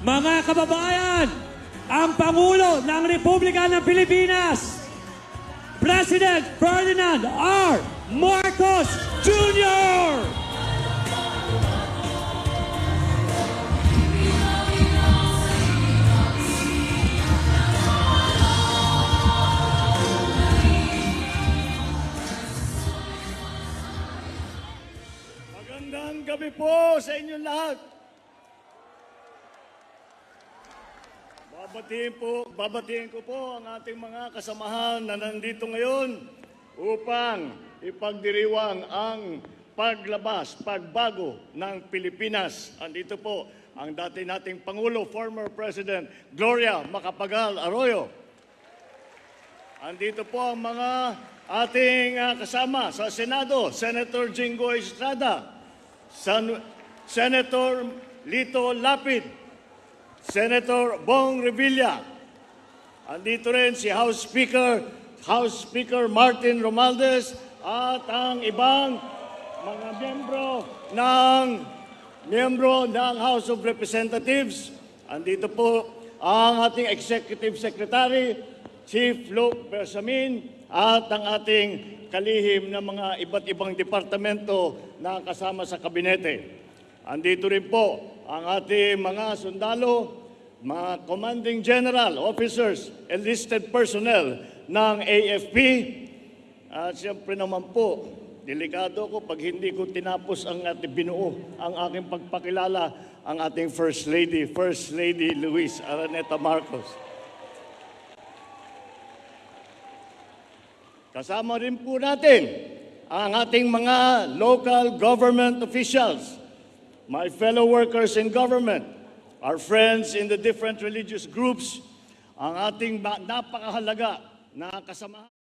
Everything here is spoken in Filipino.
Mga kababayan, ang Pangulo ng Republika ng Pilipinas, President Ferdinand R. Marcos Jr. Magandang gabi po sa inyong lahat. Babatiin ko po ang ating mga kasamahan na nandito ngayon upang ipagdiriwang ang pagbago ng Pilipinas. Andito po ang dati nating Pangulo, former President Gloria Macapagal Arroyo. Andito po ang mga ating kasama sa Senado, Senator Jinggoy Estrada, Senator Lito Lapid, Senator Bong Revilla. Andito rin si House Speaker Martin Romualdez at ang ibang mga miyembro ng House of Representatives. Andito po ang ating Executive Secretary, Chief Luke Bersamin, at ang ating kalihim na mga iba't ibang departamento na kasama sa kabinete. Andito rin po ang ating mga sundalo, mga commanding general, officers, enlisted personnel ng AFP. At siyempre naman po, delikado ko pag hindi ko tinapos ang binuo ang aking pagpakilala ang ating First Lady Luis Araneta Marcos. Kasama rin po natin ang ating mga local government officials, my fellow workers in government, our friends in the different religious groups, ang ating napakahalaga na kasama.